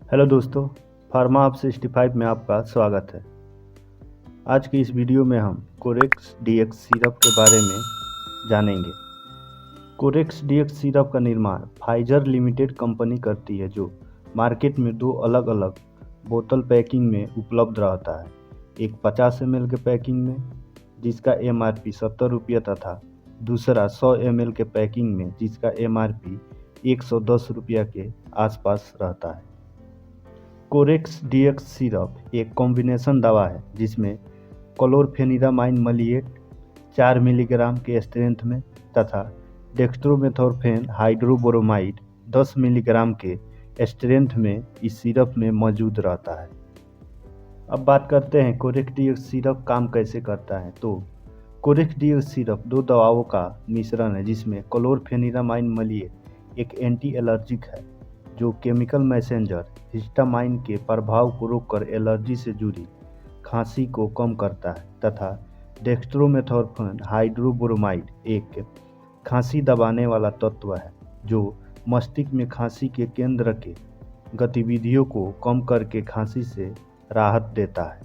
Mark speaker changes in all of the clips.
Speaker 1: Hello दोस्तों, pharma आप 65 में आपका स्वागत है। आज की इस वीडियो में हम कोरेक्स डीएक्स सिरप के बारे में जानेंगे। कोरेक्स डीएक्स सिरप का निर्माण फाइजर लिमिटेड कंपनी करती है, जो मार्केट में दो अलग अलग बोतल पैकिंग में उपलब्ध रहता है। एक 50 ml के पैकिंग में जिसका MRP 70 रुपये तथा दूसरा 100 ml के पैकिंग में जिसका MRP 110 रुपये के आसपास रहता है। कोरेक्स डीएक्स सिरप एक कॉम्बिनेशन दवा है जिसमें क्लोरफेनिरामाइन मलिएट 4 मिलीग्राम के स्ट्रेंथ में तथा डेक्स्ट्रोमेथोर्फेन हाइड्रोबोरोमाइड 10 मिलीग्राम के स्ट्रेंथ में इस सिरप में मौजूद रहता है। अब बात करते हैं कोरेक्स डीएक्स सिरप काम कैसे करता है। तो कोरेक्स डीएक्स सिरप दो दवाओं का मिश्रण है जिसमें क्लोरफेनिरामाइन मलिएट एक एंटी एलर्जिक है जो केमिकल मैसेंजर हिस्टामाइन के प्रभाव को रोककर एलर्जी से जुड़ी खांसी को कम करता है तथा डेक्स्ट्रोमेथोर्फेन हाइड्रोबोरोमाइड एक खांसी दबाने वाला तत्व है जो मस्तिष्क में खांसी के केंद्र के गतिविधियों को कम करके खांसी से राहत देता है।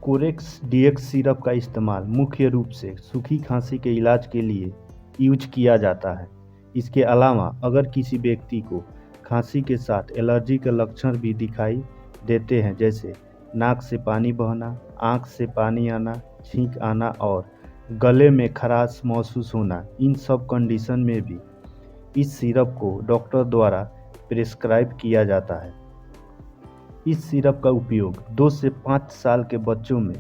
Speaker 1: कोरेक्स डीएक्स सिरप का इस्तेमाल मुख्य रूप से सूखी खांसी के इलाज के लिए यूज किया जाता है। इसके अलावा अगर किसी व्यक्ति को खांसी के साथ एलर्जी के लक्षण भी दिखाई देते हैं, जैसे नाक से पानी बहना, आंख से पानी आना, छींक आना और गले में खराश महसूस होना, इन सब कंडीशन में भी इस सिरप को डॉक्टर द्वारा प्रिस्क्राइब किया जाता है। इस सिरप का उपयोग 2 से 5 साल के बच्चों में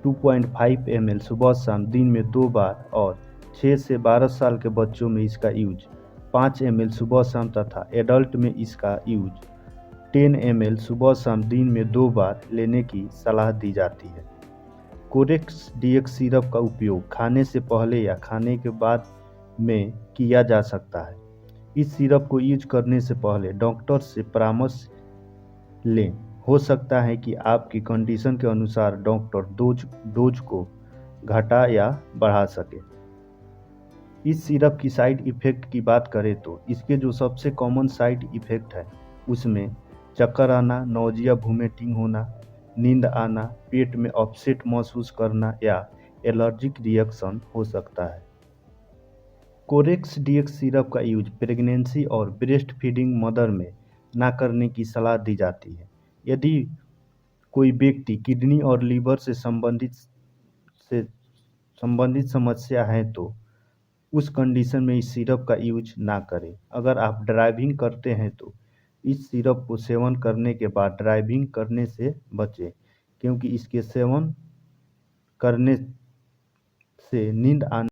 Speaker 1: 2.5 ml सुबह शाम दिन में 2 बार और 6 से 12 साल के बच्चों में इसका यूज 5 ml सुबह शाम तथा एडल्ट में इसका यूज 10 ml सुबह शाम दिन में 2 बार लेने की सलाह दी जाती है। कोरेक्स डीएक्स सिरप का उपयोग खाने से पहले या खाने के बाद में किया जा सकता है। इस सिरप को यूज करने से पहले डॉक्टर से परामर्श लें। हो सकता है कि आपकी कंडीशन के अनुसार डॉक्टर डोज को घटा या बढ़ा सके। इस सिरप की साइड इफ़ेक्ट की बात करें तो इसके जो सबसे कॉमन साइड इफ़ेक्ट है उसमें चक्कर आना, नौजिया वोमिटिंग होना, नींद आना, पेट में अपसेट महसूस करना या एलर्जिक रिएक्शन हो सकता है। कोरेक्स डीएक्स सिरप का यूज प्रेगनेंसी और ब्रेस्ट फीडिंग मदर में ना करने की सलाह दी जाती है। यदि कोई व्यक्ति किडनी और लीवर से संबंधित समस्या है तो उस कंडीशन में इस सिरप का यूज ना करें। अगर आप ड्राइविंग करते हैं तो इस सिरप को सेवन करने के बाद ड्राइविंग करने से बचें, क्योंकि इसके सेवन करने से नींद आने